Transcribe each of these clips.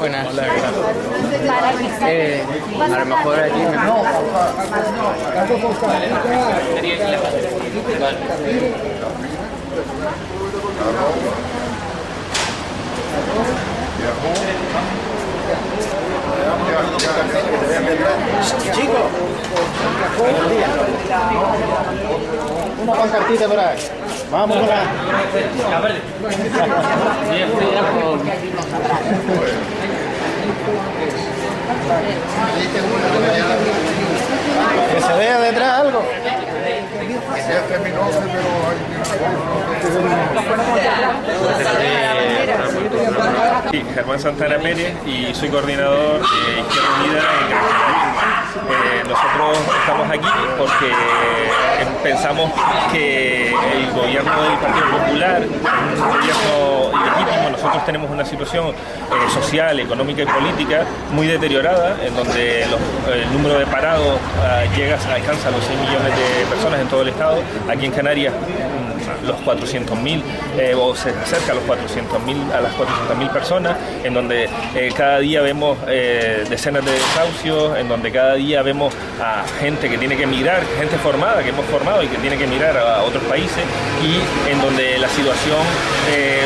Buenas. Hola, ¿qué tal? A lo mejor aquí no. Chico, buenos días. Una pancartita por ahí. Vamos por ahí. Que se vea detrás algo. Sí, Germán Santana Pérez y soy coordinador de Izquierda Unida en Gran Canaria. Nosotros estamos aquí porque pensamos que el gobierno del Partido Popular es un gobierno ilegítimo. Nosotros tenemos una situación social, económica y política muy deteriorada, en donde el número de parados alcanza los 6 millones de personas en todo el estado. Aquí en Canarias los 400.000 o se acerca a los 400.000 a las 400.000 personas, en donde cada día vemos decenas de desahucios, en donde cada día vemos a gente que tiene que emigrar, gente formada que hemos formado y que tiene que emigrar a otros países, y en donde la situación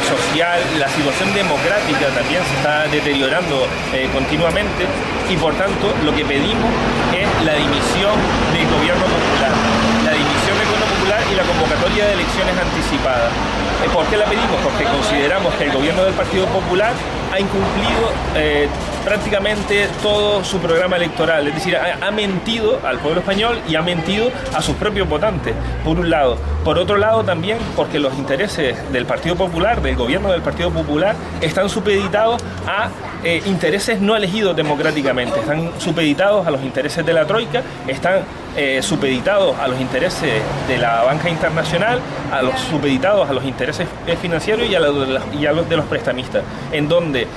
social, la situación democrática también se está deteriorando continuamente, y por tanto lo que pedimos es la dimisión del gobierno popular, la dimisión del gobierno popular y la convocatoria de elecciones anticipadas. ¿Por qué la pedimos? Porque consideramos que el gobierno del Partido Popular ha incumplido prácticamente todo su programa electoral, es decir, ha mentido al pueblo español y ha mentido a sus propios votantes, por un lado. Por otro lado también porque los intereses del Partido Popular, del gobierno del Partido Popular, están supeditados a intereses no elegidos democráticamente, están supeditados a los intereses de la Troika, están supeditados a los intereses de la banca internacional, supeditados a los intereses financieros y a los de los prestamistas, en donde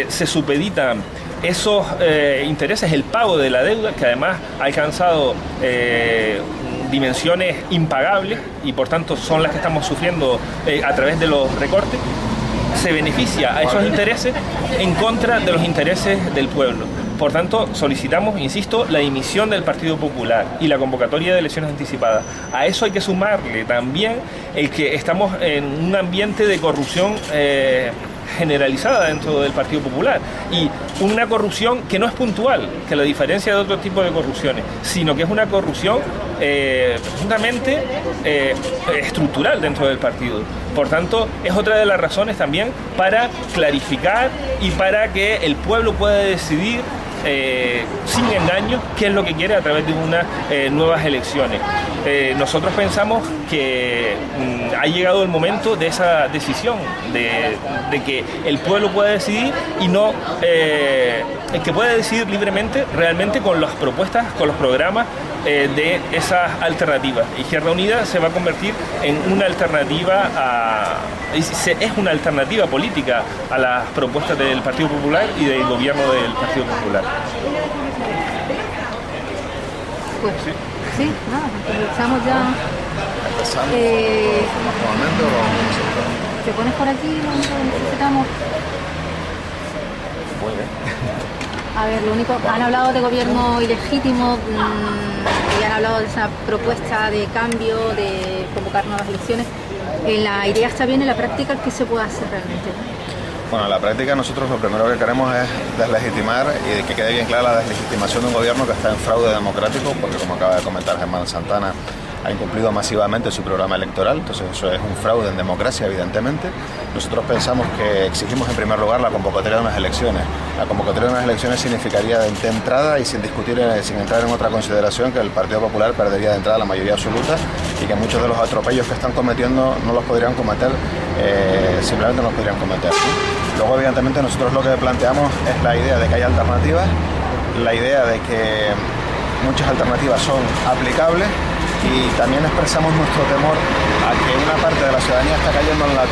se supeditan esos intereses, el pago de la deuda, que además ha alcanzado dimensiones impagables y por tanto son las que estamos sufriendo a través de los recortes. Se beneficia a esos intereses en contra de los intereses del pueblo. Por tanto, solicitamos, insisto, la dimisión del Partido Popular y la convocatoria de elecciones anticipadas. A eso hay que sumarle también el que estamos en un ambiente de corrupción generalizada dentro del Partido Popular, y una corrupción que no es puntual, que la diferencia de otro tipo de corrupciones, sino que es una corrupción profundamente estructural dentro del partido. Por tanto, es otra de las razones también para clarificar y para que el pueblo pueda decidir sin engaño qué es lo que quiere a través de unas nuevas elecciones. Nosotros pensamos que ha llegado el momento de esa decisión, de que el pueblo pueda decidir y no que pueda decidir libremente realmente con las propuestas, con los programas de esas alternativas. Izquierda Unida se va a convertir en una alternativa es una alternativa política a las propuestas del Partido Popular y del gobierno del Partido Popular. Pues sí, nada, empezamos ya. Normalmente lo vamos a presentar. ¿Te pones por aquí? Lo único que necesitamos. Muy bien. A ver, lo único, han hablado de gobierno ilegítimo y han hablado de esa propuesta de cambio, de convocar nuevas elecciones. En la idea está bien, en la práctica, ¿qué se puede hacer realmente? Bueno, en la práctica nosotros lo primero que queremos es deslegitimar y que quede bien clara la deslegitimación de un gobierno que está en fraude democrático, porque como acaba de comentar Germán Santana, ha incumplido masivamente su programa electoral, entonces eso es un fraude en democracia, evidentemente. Nosotros pensamos que exigimos en primer lugar la convocatoria de unas elecciones. La convocatoria de unas elecciones significaría de entrada y sin discutir, sin entrar en otra consideración, que el Partido Popular perdería de entrada la mayoría absoluta y que muchos de los atropellos que están cometiendo no los podrían cometer, simplemente no los podrían cometer, ¿sí? Luego, evidentemente, nosotros lo que planteamos es la idea de que haya alternativas, la idea de que muchas alternativas son aplicables, y también expresamos nuestro temor a que una parte de la ciudadanía está cayendo en la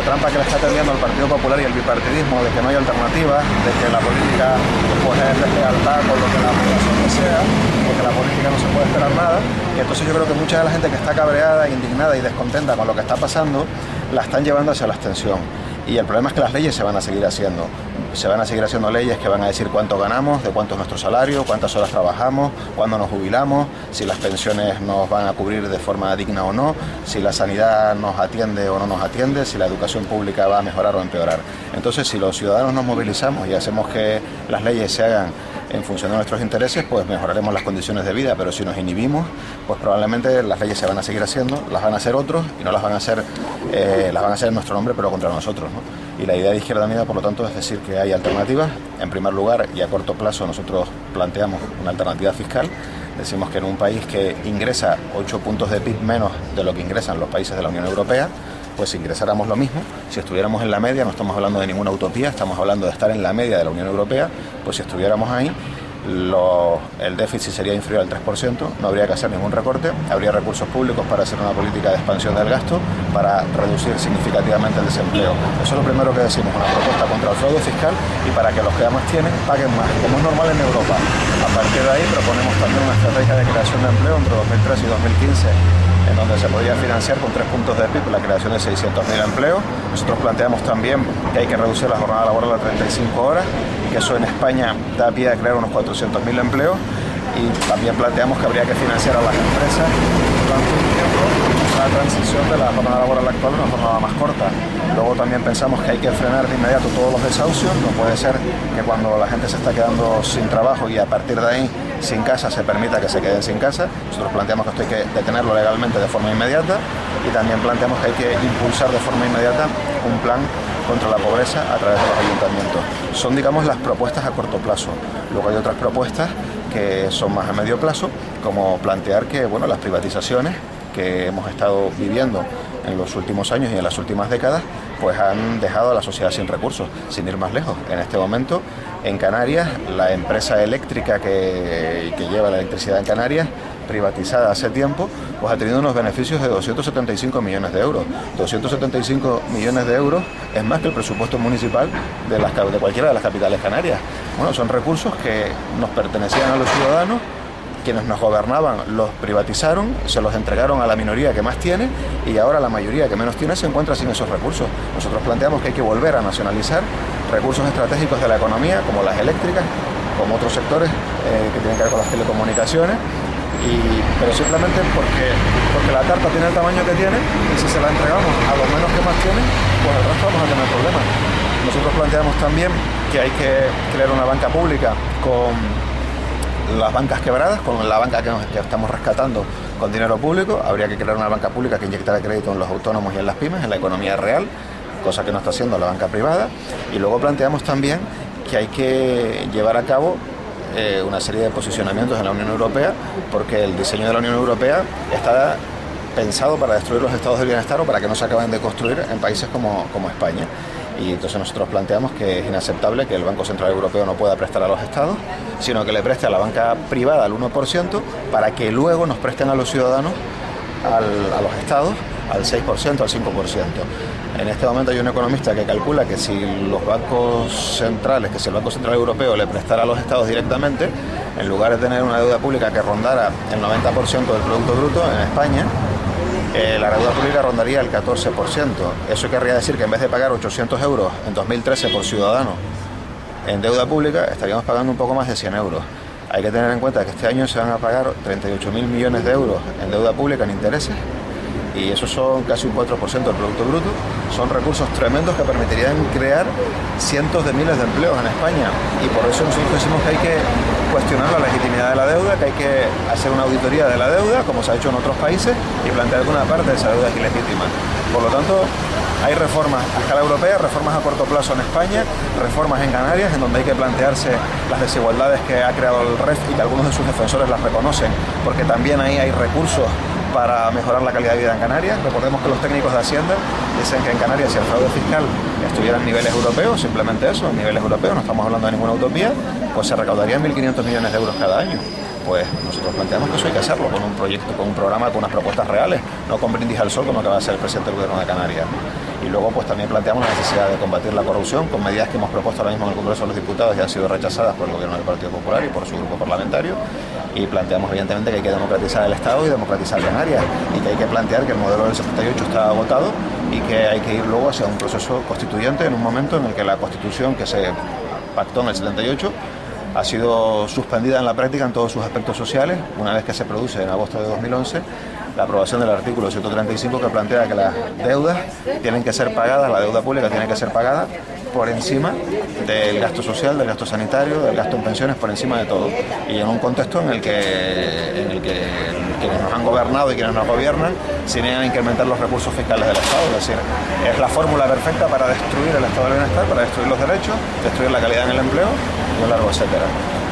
trampa que le está tendiendo al Partido Popular y el bipartidismo, de que no hay alternativas, de que la política pues, es deslealtad con lo que la población desea, porque la política no se puede esperar nada, y entonces yo creo que mucha de la gente que está cabreada, indignada y descontenta con lo que está pasando, la están llevando hacia la abstención. Y el problema es que las leyes se van a seguir haciendo. se van a seguir haciendo leyes que van a decir cuánto ganamos, de cuánto es nuestro salario, cuántas horas trabajamos, cuándo nos jubilamos, si las pensiones nos van a cubrir de forma digna o no, si la sanidad nos atiende o no nos atiende, si la educación pública va a mejorar o empeorar. Entonces, si los ciudadanos nos movilizamos y hacemos que las leyes se hagan en función de nuestros intereses, pues mejoraremos las condiciones de vida, pero si nos inhibimos, pues probablemente las leyes se van a seguir haciendo, las van a hacer otros y no las van a hacer, en nuestro nombre, pero contra nosotros, ¿no? Y la idea de Izquierda Unida, por lo tanto, es decir que hay alternativas. En primer lugar, y a corto plazo, nosotros planteamos una alternativa fiscal. Decimos que en un país que ingresa 8 puntos de PIB menos de lo que ingresan los países de la Unión Europea, pues si ingresáramos lo mismo, si estuviéramos en la media, no estamos hablando de ninguna utopía, estamos hablando de estar en la media de la Unión Europea, pues si estuviéramos ahí, el déficit sería inferior al 3%, no habría que hacer ningún recorte, habría recursos públicos para hacer una política de expansión del gasto, para reducir significativamente el desempleo. Eso es lo primero que decimos, una propuesta contra el fraude fiscal y para que los que más tienen paguen más, como es normal en Europa. A partir de ahí proponemos también una estrategia de creación de empleo entre 2013 y 2015, en donde se podría financiar con 3 puntos de PIB la creación de 600.000 empleos. Nosotros planteamos también que hay que reducir la jornada laboral a 35 horas y que eso en España da pie a crear unos 400.000 empleos, y también planteamos que habría que financiar a las empresas durante un tiempo la transición de la jornada laboral actual a una jornada más corta. Luego también pensamos que hay que frenar de inmediato todos los desahucios. No puede ser que cuando la gente se está quedando sin trabajo y a partir de ahí sin casa se permita que se queden sin casa. Nosotros planteamos que esto hay que detenerlo legalmente de forma inmediata, y también planteamos que hay que impulsar de forma inmediata un plan contra la pobreza a través de los ayuntamientos. Son, digamos, las propuestas a corto plazo. Luego hay otras propuestas que son más a medio plazo, como plantear que, bueno, las privatizaciones que hemos estado viviendo en los últimos años y en las últimas décadas, pues han dejado a la sociedad sin recursos. Sin ir más lejos, en este momento en Canarias, la empresa eléctrica que lleva la electricidad en Canarias, privatizada hace tiempo, pues ha tenido unos beneficios de 275 millones de euros. 275 millones de euros es más que el presupuesto municipal de cualquiera de las capitales canarias. Bueno, son recursos que nos pertenecían a los ciudadanos. Quienes nos gobernaban los privatizaron, se los entregaron a la minoría que más tiene, y ahora la mayoría que menos tiene se encuentra sin esos recursos. Nosotros planteamos que hay que volver a nacionalizar recursos estratégicos de la economía, como las eléctricas, como otros sectores que tienen que ver con las telecomunicaciones, pero simplemente porque la tarta tiene el tamaño que tiene, y si se la entregamos a los menos que más tienen, pues el resto vamos a tener problemas. Nosotros planteamos también que hay que crear una banca pública con las bancas quebradas, con la banca que estamos rescatando con dinero público. Habría que crear una banca pública que inyectara crédito en los autónomos y en las pymes, en la economía real, cosa que no está haciendo la banca privada. Y luego planteamos también que hay que llevar a cabo una serie de posicionamientos en la Unión Europea, porque el diseño de la Unión Europea está pensado para destruir los estados del bienestar o para que no se acaben de construir en países como España. Y entonces nosotros planteamos que es inaceptable que el Banco Central Europeo no pueda prestar a los estados, sino que le preste a la banca privada al 1% para que luego nos presten a los ciudadanos, a los estados, al 6%, al 5%. En este momento hay un economista que calcula que si los bancos centrales, que si el Banco Central Europeo le prestara a los estados directamente, en lugar de tener una deuda pública que rondara el 90% del Producto Bruto en España, la deuda pública rondaría el 14%. Eso querría decir que en vez de pagar 800 euros en 2013 por ciudadano en deuda pública, estaríamos pagando un poco más de 100 euros. Hay que tener en cuenta que este año se van a pagar 38.000 millones de euros en deuda pública en intereses, y eso son casi un 4% del Producto Bruto. Son recursos tremendos que permitirían crear cientos de miles de empleos en España, y por eso nosotros decimos que hay que cuestionar la legitimidad de la deuda, que hay que hacer una auditoría de la deuda, como se ha hecho en otros países, y plantear que una parte de esa deuda es ilegítima. Por lo tanto, hay reformas a escala europea, reformas a corto plazo en España, reformas en Canarias, en donde hay que plantearse las desigualdades que ha creado el REF y que algunos de sus defensores las reconocen, porque también ahí hay recursos para mejorar la calidad de vida en Canarias. Recordemos que los técnicos de Hacienda dicen que en Canarias, si el fraude fiscal estuviera en niveles europeos, simplemente eso, en niveles europeos, no estamos hablando de ninguna utopía, pues se recaudarían 1.500 millones de euros cada año. Pues nosotros planteamos que eso hay que hacerlo con un proyecto, con un programa, con unas propuestas reales, no con brindis al sol como acaba de ser el presidente del gobierno de Canarias. Y luego pues también planteamos la necesidad de combatir la corrupción con medidas que hemos propuesto ahora mismo en el Congreso de los Diputados y han sido rechazadas por el gobierno del Partido Popular y por su grupo parlamentario. y planteamos evidentemente que hay que democratizar el Estado y democratizar Canarias, y que hay que plantear que el modelo del 78 está agotado y que hay que ir luego hacia un proceso constituyente en un momento en el que la Constitución que se pactó en el 78 ha sido suspendida en la práctica en todos sus aspectos sociales, una vez que se produce en agosto de 2011 la aprobación del artículo 135 que plantea que las deudas tienen que ser pagadas, la deuda pública tiene que ser pagada por encima del gasto social, del gasto sanitario, del gasto en pensiones, por encima de todo. Y en un contexto en el que quienes nos han gobernado y quienes nos gobiernan se niegan a incrementar los recursos fiscales del Estado. Es decir, es la fórmula perfecta para destruir el Estado del bienestar, para destruir los derechos, destruir la calidad en el empleo y un largo etcétera.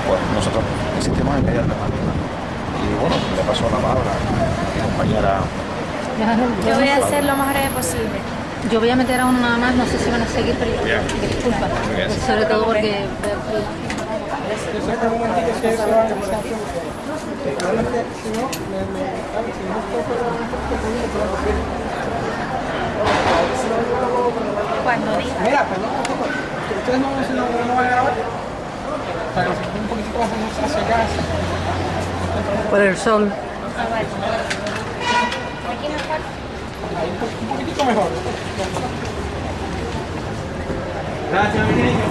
Pues nosotros insistimos en que haya alternativa. Y bueno, le paso la palabra a mi compañera. Yo voy a hacer lo más breve posible. Yo voy a meter a uno nada más, no sé si van a seguir, pero disculpa. Sobre todo porque... Cuando diga. Mira, perdón, ustedes no van a grabar. Para que se un poquitico más hacia acá. Por el sol. Ah, vale. Aquí mejor. Ahí un poquitico mejor. Gracias, mi niño.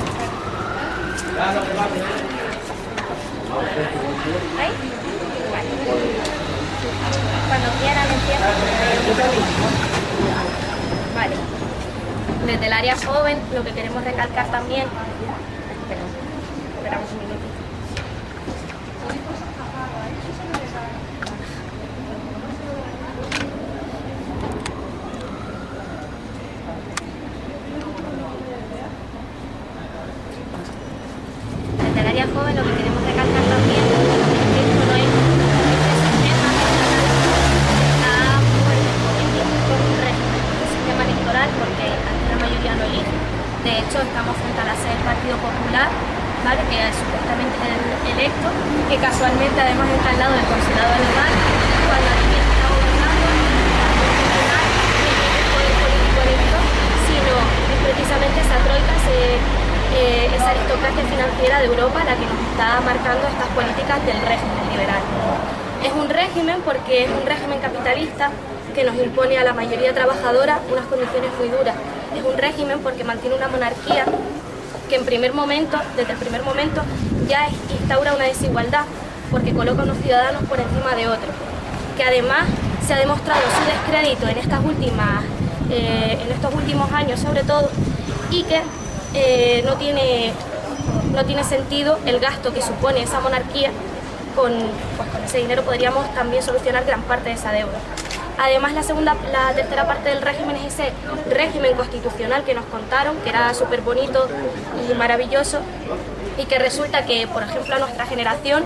Gracias, ¿Ahí? Vale. Cuando quieran empiezan. Vale. Desde el área joven, lo que queremos recalcar también. Esperamos un minuto. Desde el área joven, lo que queremos recalcar también es que esto no es un sistema con un régimen, un sistema electoral, porque aquí la mayoría no elige. De hecho, estamos frente a la sede del Partido Popular, ¿vale? Que es supuestamente el electo, que casualmente además está al lado del consulado alemán, cuando aquí está gobernando el poder político electo, sino es precisamente esa troika, esa aristocracia financiera de Europa la que nos está marcando estas políticas del régimen liberal. Es un régimen porque es un régimen capitalista que nos impone a la mayoría trabajadora unas condiciones muy duras. Es un régimen porque mantiene una monarquía que desde el primer momento ya instaura una desigualdad, porque coloca a unos ciudadanos por encima de otros, que además se ha demostrado su descrédito en estos últimos años sobre todo, y que no tiene sentido el gasto que supone esa monarquía. Con ese dinero podríamos también solucionar gran parte de esa deuda. Además, la tercera parte del régimen es ese régimen constitucional que nos contaron, que era súper bonito y maravilloso, y que resulta que, por ejemplo, a nuestra generación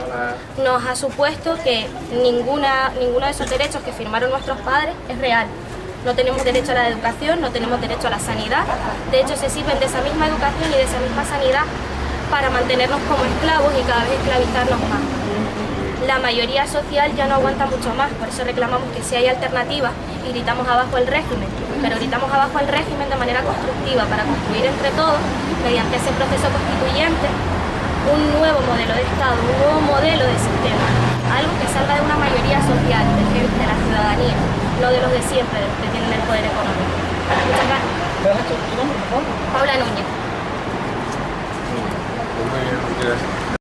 nos ha supuesto que ninguno de esos derechos que firmaron nuestros padres es real. No tenemos derecho a la educación, no tenemos derecho a la sanidad. De hecho, se sirven de esa misma educación y de esa misma sanidad para mantenernos como esclavos y cada vez esclavizarnos más. La mayoría social ya no aguanta mucho más, por eso reclamamos que sí hay alternativas y gritamos abajo el régimen, pero gritamos abajo el régimen de manera constructiva para construir entre todos, mediante ese proceso constituyente, un nuevo modelo de Estado, un nuevo modelo de sistema, algo que salga de una mayoría social, de la ciudadanía, no de los de siempre, de los que tienen el poder económico. Muchas gracias. Paula Núñez. Muy bien, muchas gracias.